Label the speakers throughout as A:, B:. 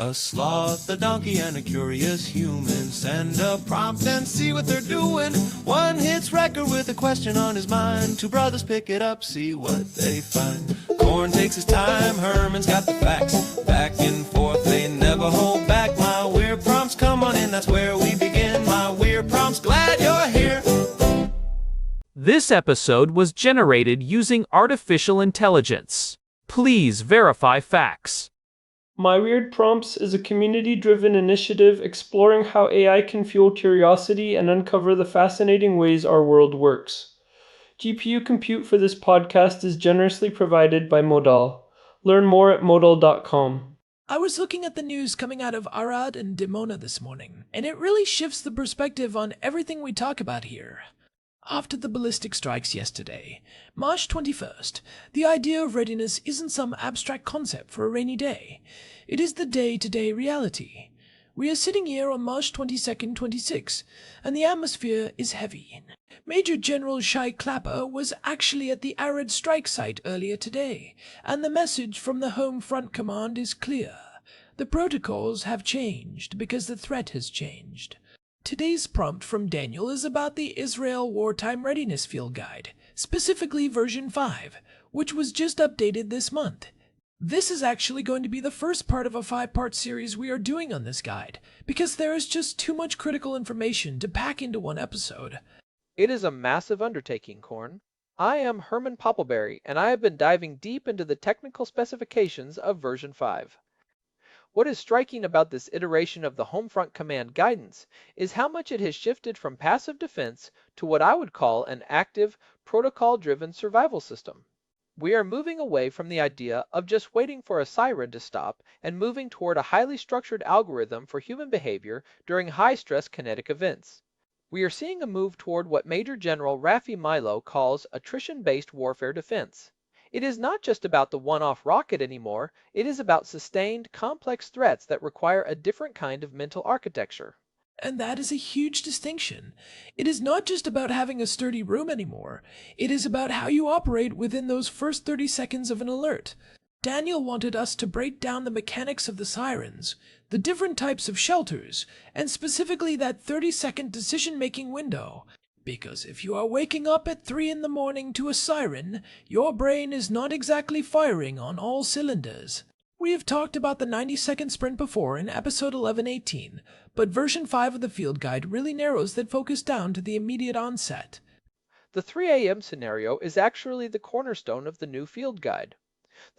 A: A sloth, a donkey, and a curious human. Send a prompt and see what they're doing. One hits record with a question on his mind. Two brothers pick it up, see what they find. Corn takes his time, Herman's got the facts. Back and forth, they never hold back. My weird prompts, come on in, that's where we begin. My weird prompts, glad you're here.
B: This episode was generated using artificial intelligence. Please verify facts.
C: My Weird Prompts is a community-driven initiative exploring how AI can fuel curiosity and uncover the fascinating ways our world works. GPU compute for this podcast is generously provided by Modal. Learn more at modal.com.
D: I was looking at the news coming out of Arad and Dimona this morning, and it really shifts the perspective on everything we talk about here. After the ballistic strikes yesterday, March 21st, the idea of readiness isn't some abstract concept for a rainy day. It is the day-to-day reality. We are sitting here on March 22nd, 26, and the atmosphere is heavy. Major General Shai Clapper was actually at the Arad strike site earlier today, and the message from the Home Front Command is clear. The protocols have changed because the threat has changed. Today's prompt from Daniel is about the Israel Wartime Readiness Field Guide, specifically version 5, which was just updated this month. This is actually going to be the first part of a 5-part series we are doing on this guide, because there is just too much critical information to pack into one episode.
E: It is a massive undertaking, Korn. I am Herman Poppleberry, and I have been diving deep into the technical specifications of version 5. What is striking about this iteration of the Homefront Command guidance is how much it has shifted from passive defense to what I would call an active, protocol-driven survival system. We are moving away from the idea of just waiting for a siren to stop and moving toward a highly structured algorithm for human behavior during high-stress kinetic events. We are seeing a move toward what Major General Rafi Milo calls attrition-based warfare defense. It is not just about the one-off rocket anymore, it is about sustained, complex threats that require a different kind of mental architecture.
D: And that is a huge distinction. It is not just about having a sturdy room anymore. It is about how you operate within those first 30 seconds of an alert. Daniel wanted us to break down the mechanics of the sirens, the different types of shelters, and specifically that 30-second decision-making window. Because if you are waking up at 3 in the morning to a siren, your brain is not exactly firing on all cylinders. We have talked about the 90-second sprint before in episode 11-18, but version 5 of the field guide really narrows that focus down to the immediate onset.
E: The 3 a.m. scenario is actually the cornerstone of the new field guide.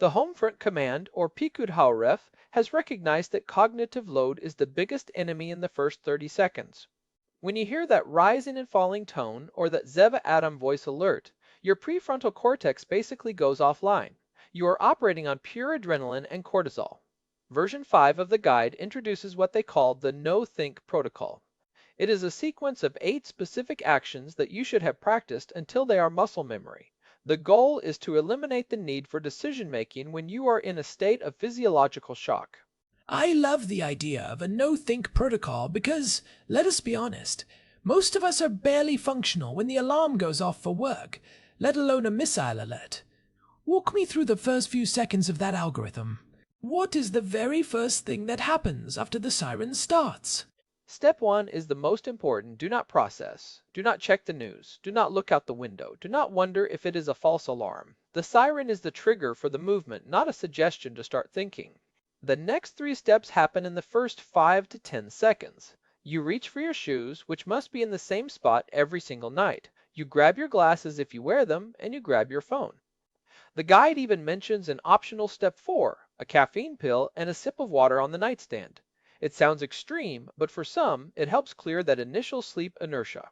E: The Homefront Command, or Picud Hauref, has recognized that cognitive load is the biggest enemy in the first 30 seconds. When you hear that rising and falling tone or that Zeva Atom voice alert, your prefrontal cortex basically goes offline. You are operating on pure adrenaline and cortisol. Version 5 of the guide introduces what they call the no-think protocol. It is a sequence of 8 specific actions that you should have practiced until they are muscle memory. The goal is to eliminate the need for decision-making when you are in a state of physiological shock.
D: I love the idea of a no-think protocol because, let us be honest, most of us are barely functional when the alarm goes off for work, let alone a missile alert. Walk me through the first few seconds of that algorithm. What is the very first thing that happens after the siren starts?
E: Step 1 is the most important. Do not process. Do not check the news. Do not look out the window. Do not wonder if it is a false alarm. The siren is the trigger for the movement, not a suggestion to start thinking. The next 3 steps happen in the first 5 to 10 seconds. You reach for your shoes, which must be in the same spot every single night. You grab your glasses if you wear them, and you grab your phone. The guide even mentions an optional step 4, a caffeine pill and a sip of water on the nightstand. It sounds extreme, but for some, it helps clear that initial sleep inertia.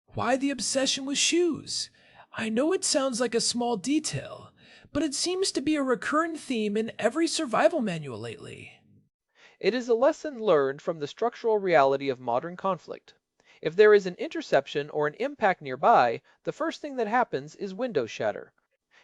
D: Why the obsession with shoes? I know it sounds like a small detail, but it seems to be a recurrent theme in every survival manual lately.
E: It is a lesson learned from the structural reality of modern conflict. If there is an interception or an impact nearby, the first thing that happens is windows shatter.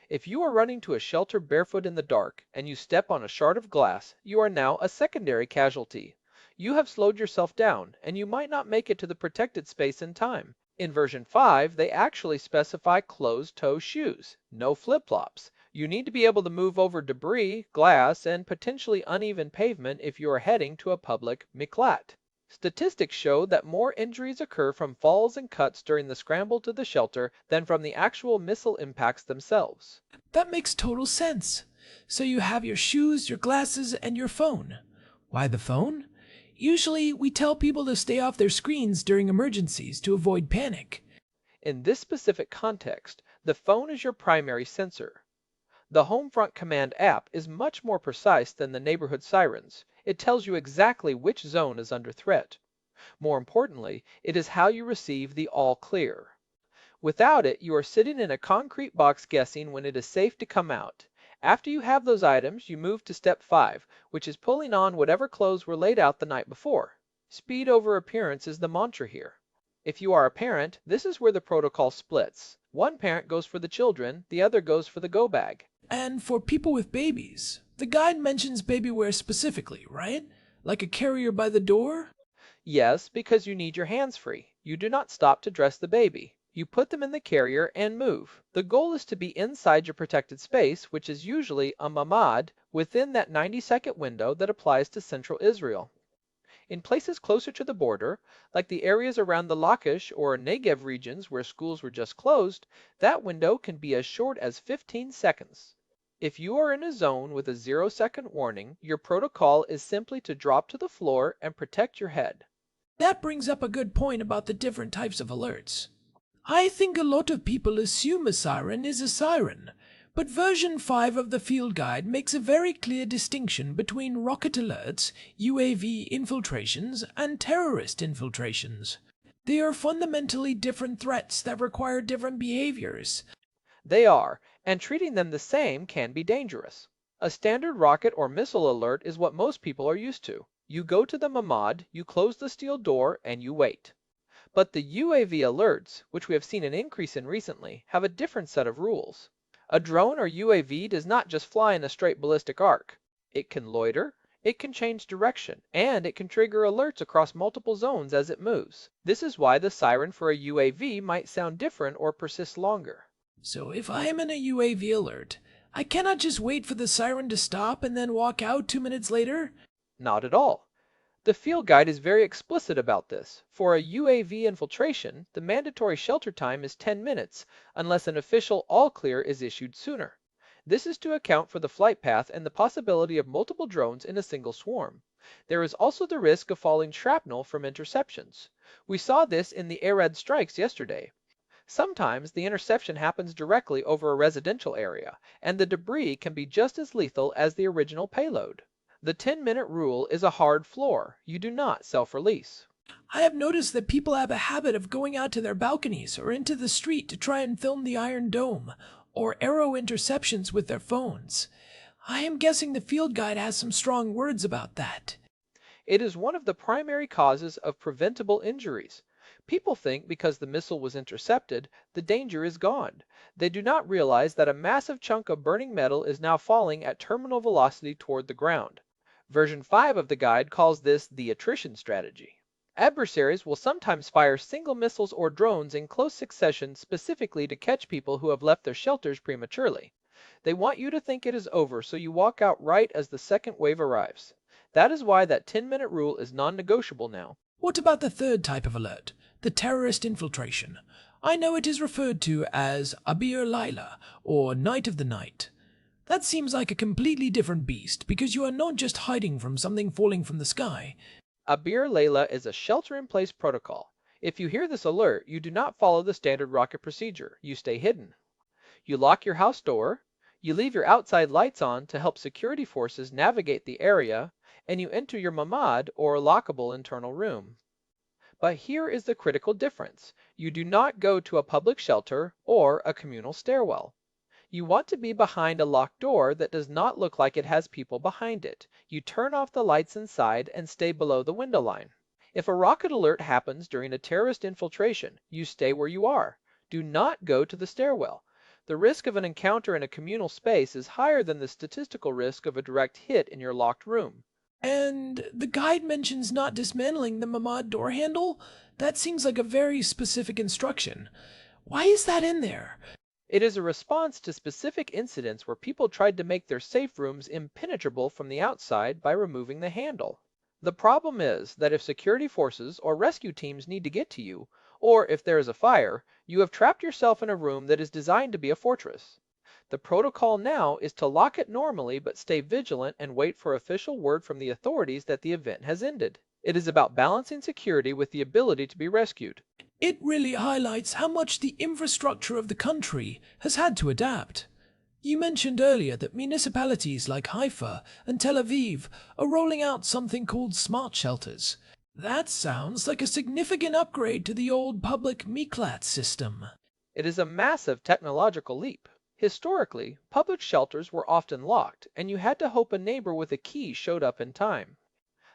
E: If you are running to a shelter barefoot in the dark and you step on a shard of glass, you are now a secondary casualty. You have slowed yourself down, and you might not make it to the protected space in time. In version 5, they actually specify closed-toe shoes, no flip-flops. You need to be able to move over debris, glass, and potentially uneven pavement if you are heading to a public miklat. Statistics show that more injuries occur from falls and cuts during the scramble to the shelter than from the actual missile impacts themselves.
D: That makes total sense. So you have your shoes, your glasses, and your phone. Why the phone? Usually, we tell people to stay off their screens during emergencies to avoid panic.
E: In this specific context, the phone is your primary sensor. The Homefront Command app is much more precise than the neighborhood sirens. It tells you exactly which zone is under threat. More importantly, it is how you receive the all clear. Without it, you are sitting in a concrete box guessing when it is safe to come out. After you have those items, you move to step 5, which is pulling on whatever clothes were laid out the night before. Speed over appearance is the mantra here. If you are a parent, this is where the protocol splits. One parent goes for the children, the other goes for the go bag.
D: And for people with babies, the guide mentions baby wear specifically, right? Like a carrier by the door?
E: Yes, because you need your hands free. You do not stop to dress the baby. You put them in the carrier and move. The goal is to be inside your protected space, which is usually a mamad, within that 90-second window that applies to Central Israel. In places closer to the border, like the areas around the Lachish or Negev regions where schools were just closed, that window can be as short as 15 seconds. If you are in a zone with a 0-second warning, your protocol is simply to drop to the floor and protect your head.
D: That brings up a good point about the different types of alerts. I think a lot of people assume a siren is a siren, but version 5 of the field guide makes a very clear distinction between rocket alerts, UAV infiltrations, and terrorist infiltrations. They are fundamentally different threats that require different behaviors.
E: They are, and treating them the same can be dangerous. A standard rocket or missile alert is what most people are used to. You go to the mamad, you close the steel door, and you wait. But the UAV alerts, which we have seen an increase in recently, have a different set of rules. A drone or UAV does not just fly in a straight ballistic arc. It can loiter, it can change direction, and it can trigger alerts across multiple zones as it moves. This is why the siren for a UAV might sound different or persist longer.
D: So if I am in a UAV alert, I cannot just wait for the siren to stop and then walk out 2 minutes later?
E: Not at all. The field guide is very explicit about this. For a UAV infiltration, the mandatory shelter time is 10 minutes, unless an official all clear is issued sooner. This is to account for the flight path and the possibility of multiple drones in a single swarm. There is also the risk of falling shrapnel from interceptions. We saw this in the Arad strikes yesterday. Sometimes the interception happens directly over a residential area, and the debris can be just as lethal as the original payload. The 10-minute rule is a hard floor. You do not self-release.
D: I have noticed that people have a habit of going out to their balconies or into the street to try and film the Iron Dome or arrow interceptions with their phones. I am guessing the field guide has some strong words about that.
E: It is one of the primary causes of preventable injuries. People think because the missile was intercepted, the danger is gone. They do not realize that a massive chunk of burning metal is now falling at terminal velocity toward the ground. Version 5 of the guide calls this the attrition strategy. Adversaries will sometimes fire single missiles or drones in close succession specifically to catch people who have left their shelters prematurely. They want you to think it is over, so you walk out right as the second wave arrives. That is why that 10-minute rule is non-negotiable now.
D: What about the third type of alert, the terrorist infiltration? I know it is referred to as Abir Laila, or Night of the Night. That seems like a completely different beast, because you are not just hiding from something falling from the sky.
E: Abir Layla is a shelter-in-place protocol. If you hear this alert, you do not follow the standard rocket procedure. You stay hidden. You lock your house door, you leave your outside lights on to help security forces navigate the area, and you enter your mamad, or lockable internal room. But here is the critical difference. You do not go to a public shelter or a communal stairwell. You want to be behind a locked door that does not look like it has people behind it. You turn off the lights inside and stay below the window line. If a rocket alert happens during a terrorist infiltration, you stay where you are. Do not go to the stairwell. The risk of an encounter in a communal space is higher than the statistical risk of a direct hit in your locked room.
D: And the guide mentions not dismantling the mamad door handle? That seems like a very specific instruction. Why is that in there?
E: It is a response to specific incidents where people tried to make their safe rooms impenetrable from the outside by removing the handle. The problem is that if security forces or rescue teams need to get to you, or if there is a fire, you have trapped yourself in a room that is designed to be a fortress. The protocol now is to lock it normally but stay vigilant and wait for official word from the authorities that the event has ended. It is about balancing security with the ability to be rescued.
D: It really highlights how much the infrastructure of the country has had to adapt. You mentioned earlier that municipalities like Haifa and Tel Aviv are rolling out something called smart shelters. That sounds like a significant upgrade to the old public Miklat system.
E: It is a massive technological leap. Historically, public shelters were often locked, and you had to hope a neighbor with a key showed up in time.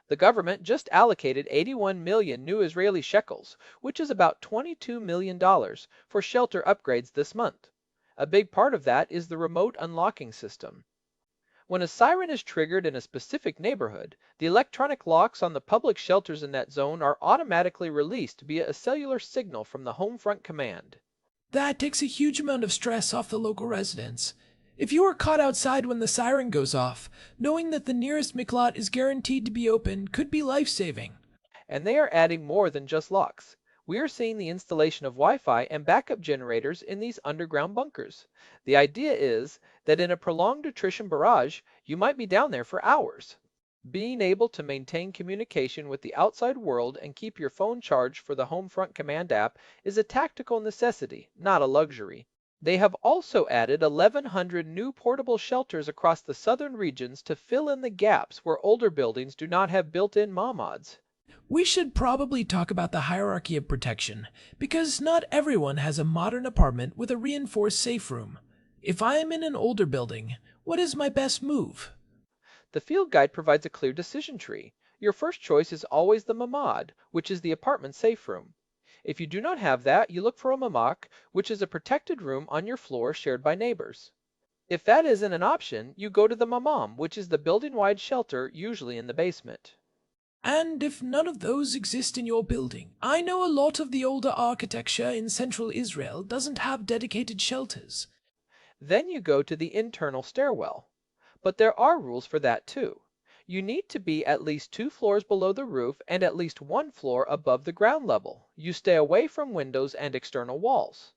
E: The government just allocated 81 million new Israeli shekels, which is about $22 million, for shelter upgrades this month. A big part of that is the remote unlocking system. When a siren is triggered in a specific neighborhood, the electronic locks on the public shelters in that zone are automatically released via a cellular signal from the home front command.
D: That takes a huge amount of stress off the local residents. If you are caught outside when the siren goes off, knowing that the nearest Miklat is guaranteed to be open could be life-saving.
E: And they are adding more than just locks. We are seeing the installation of Wi-Fi and backup generators in these underground bunkers. The idea is that in a prolonged attrition barrage, you might be down there for hours. Being able to maintain communication with the outside world and keep your phone charged for the Homefront Command app is a tactical necessity, not a luxury. They have also added 1,100 new portable shelters across the southern regions to fill in the gaps where older buildings do not have built-in mods.
D: We should probably talk about the hierarchy of protection, because not everyone has a modern apartment with a reinforced safe room. If I am in an older building, what is my best move?
E: The field guide provides a clear decision tree. Your first choice is always the mamad, which is the apartment safe room. If you do not have that, you look for a mamak, which is a protected room on your floor shared by neighbors. If that isn't an option, you go to the mamam, which is the building-wide shelter, usually in the basement.
D: And if none of those exist in your building, I know a lot of the older architecture in central Israel doesn't have dedicated shelters.
E: Then you go to the internal stairwell. But there are rules for that too. You need to be at least 2 floors below the roof and at least 1 floor above the ground level. You stay away from windows and external walls.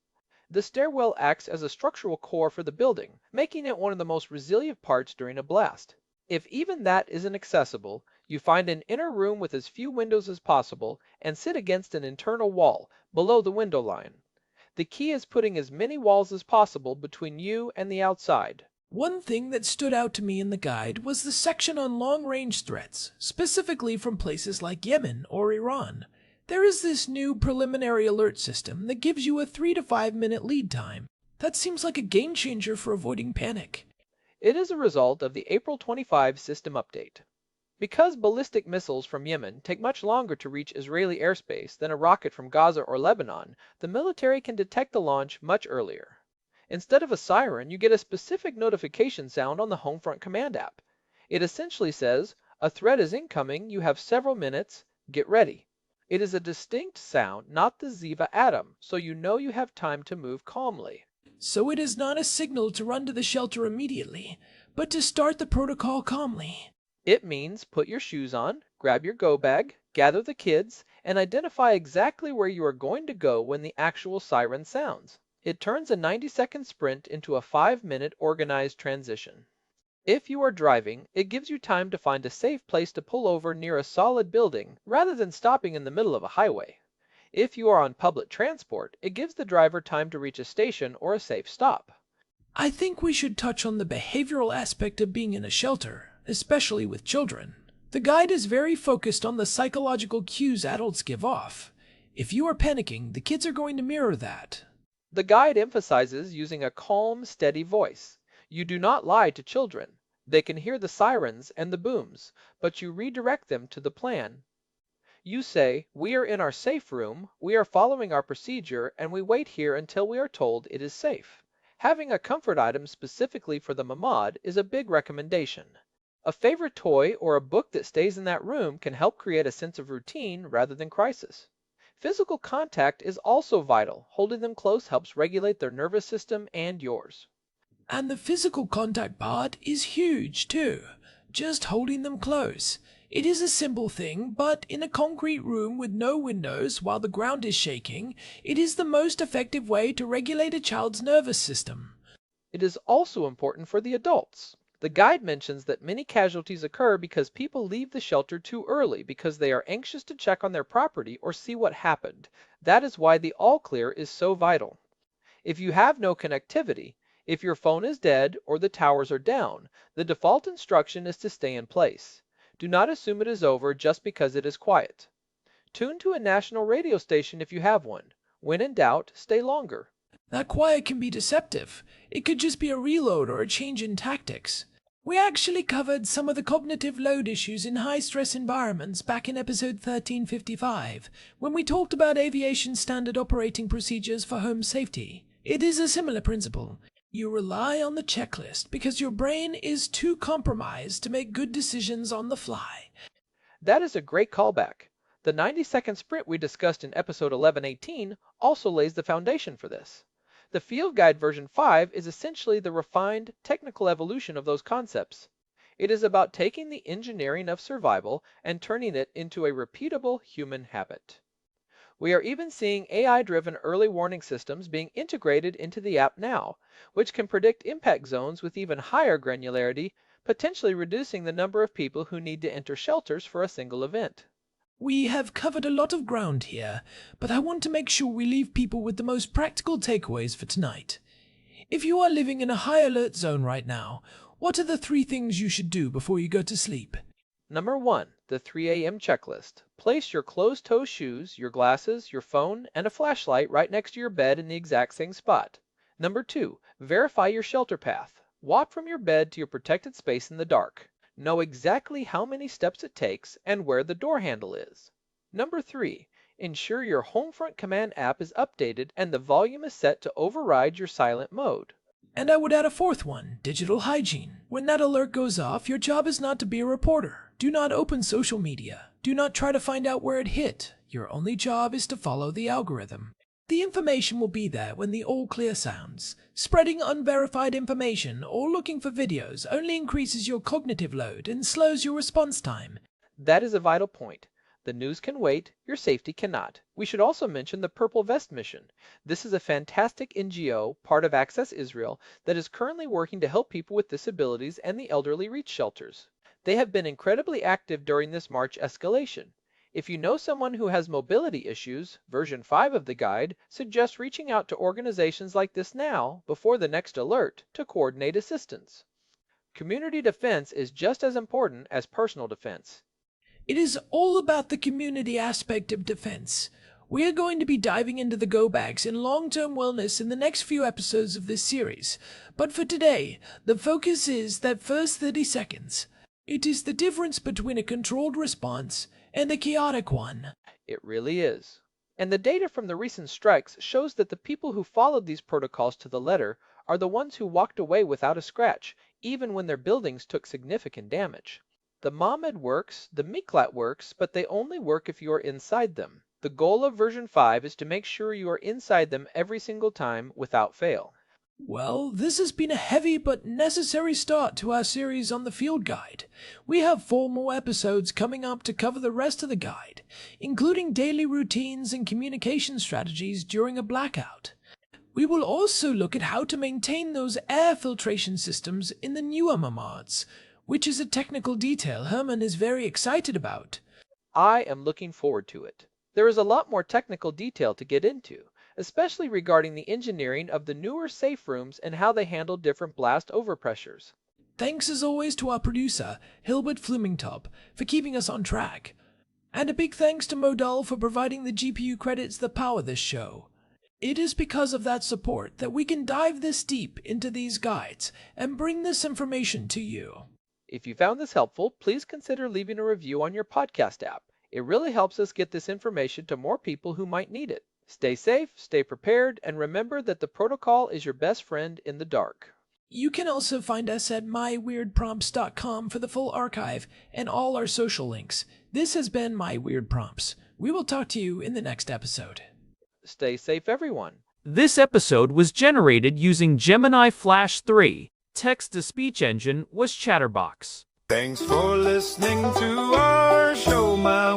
E: The stairwell acts as a structural core for the building, making it one of the most resilient parts during a blast. If even that isn't accessible, you find an inner room with as few windows as possible and sit against an internal wall, below the window line. The key is putting as many walls as possible between you and the outside.
D: One thing that stood out to me in the guide was the section on long-range threats, specifically from places like Yemen or Iran. There is this new preliminary alert system that gives you a 3 to 5 minute lead time. That seems like a game changer for avoiding panic.
E: It is a result of the April 25 system update. Because ballistic missiles from Yemen take much longer to reach Israeli airspace than a rocket from Gaza or Lebanon, the military can detect the launch much earlier. Instead of a siren, you get a specific notification sound on the Homefront Command app. It essentially says, "A threat is incoming, you have several minutes, get ready." It is a distinct sound, not the Ziva atom, so you know you have time to move calmly.
D: So it is not a signal to run to the shelter immediately, but to start the protocol calmly.
E: It means put your shoes on, grab your go bag, gather the kids, and identify exactly where you are going to go when the actual siren sounds. It turns a 90-second sprint into a 5-minute organized transition. If you are driving, it gives you time to find a safe place to pull over near a solid building rather than stopping in the middle of a highway. If you are on public transport, it gives the driver time to reach a station or a safe stop.
D: I think we should touch on the behavioral aspect of being in a shelter, especially with children. The guide is very focused on the psychological cues adults give off. If you are panicking, the kids are going to mirror that.
E: The guide emphasizes using a calm, steady voice. You do not lie to children. They can hear the sirens and the booms, but you redirect them to the plan. You say, "We are in our safe room, we are following our procedure, and we wait here until we are told it is safe." Having a comfort item specifically for the mamad is a big recommendation. A favorite toy or a book that stays in that room can help create a sense of routine rather than crisis. Physical contact is also vital. Holding them close helps regulate their nervous system and yours.
D: And the physical contact part is huge too. Just holding them close. It is a simple thing, but in a concrete room with no windows while the ground is shaking, it is the most effective way to regulate a child's nervous system.
E: It is also important for the adults. The guide mentions that many casualties occur because people leave the shelter too early because they are anxious to check on their property or see what happened. That is why the all clear is so vital. If you have no connectivity, if your phone is dead or the towers are down, the default instruction is to stay in place. Do not assume it is over just because it is quiet. Tune to a national radio station if you have one. When in doubt, stay longer.
D: That quiet can be deceptive. It could just be a reload or a change in tactics. We actually covered some of the cognitive load issues in high-stress environments back in episode 1355, when we talked about aviation standard operating procedures for home safety. It is a similar principle. You rely on the checklist because your brain is too compromised to make good decisions on the fly.
E: That is a great callback. The 90-second sprint we discussed in episode 1118 also lays the foundation for this. The Field Guide version 5 is essentially the refined, technical evolution of those concepts. It is about taking the engineering of survival and turning it into a repeatable human habit. We are even seeing AI-driven early warning systems being integrated into the app now, which can predict impact zones with even higher granularity, potentially reducing the number of people who need to enter shelters for a single event.
D: We have covered a lot of ground here, but I want to make sure we leave people with the most practical takeaways for tonight. If you are living in a high alert zone right now, what are the 3 things you should do before you go to sleep?
E: Number 1, the 3 a.m. checklist. Place your closed-toe shoes, your glasses, your phone, and a flashlight right next to your bed in the exact same spot. Number 2, verify your shelter path. Walk from your bed to your protected space in the dark. Know exactly how many steps it takes and where the door handle is. Number 3, ensure your Homefront Command app is updated and the volume is set to override your silent mode.
D: And I would add a 4th one, digital hygiene. When that alert goes off, your job is not to be a reporter. Do not open social media. Do not try to find out where it hit. Your only job is to follow the algorithm. The information will be there when the all clear sounds. Spreading unverified information or looking for videos only increases your cognitive load and slows your response time.
E: That is a vital point. The news can wait, your safety cannot. We should also mention the Purple Vest mission. This is a fantastic NGO, part of Access Israel, that is currently working to help people with disabilities and the elderly reach shelters. They have been incredibly active during this March escalation. If you know someone who has mobility issues, version 5 of the guide suggests reaching out to organizations like this now, before the next alert, to coordinate assistance. Community defense is just as important as personal defense.
D: It is all about the community aspect of defense. We are going to be diving into the go bags in long-term wellness in the next few episodes of this series, but for today, the focus is that first 30 seconds. It is the difference between a controlled response and a chaotic one.
E: It really is. And the data from the recent strikes shows that the people who followed these protocols to the letter are the ones who walked away without a scratch, even when their buildings took significant damage. The Mohammed works, the Miklat works, but they only work if you are inside them. The goal of version 5 is to make sure you are inside them every single time without fail.
D: Well, this has been a heavy but necessary start to our series on the Field Guide. We have 4 more episodes coming up to cover the rest of the guide, including daily routines and communication strategies during a blackout. We will also look at how to maintain those air filtration systems in the newer Mamads, which is a technical detail Herman is very excited about.
E: I am looking forward to it. There is a lot more technical detail to get into, especially regarding the engineering of the newer safe rooms and how they handle different blast overpressures.
D: Thanks as always to our producer, Hilbert Flumingtop, for keeping us on track. And a big thanks to Modal for providing the GPU credits that power this show. It is because of that support that we can dive this deep into these guides and bring this information to you.
E: If you found this helpful, please consider leaving a review on your podcast app. It really helps us get this information to more people who might need it. Stay safe, stay prepared, and remember that the protocol is your best friend in the dark.
D: You can also find us at myweirdprompts.com for the full archive and all our social links. This has been My Weird Prompts. We will talk to you in the next episode.
E: Stay safe, everyone.
B: This episode was generated using Gemini Flash 3. Text-to-speech engine was Chatterbox.
A: Thanks for listening to our show, my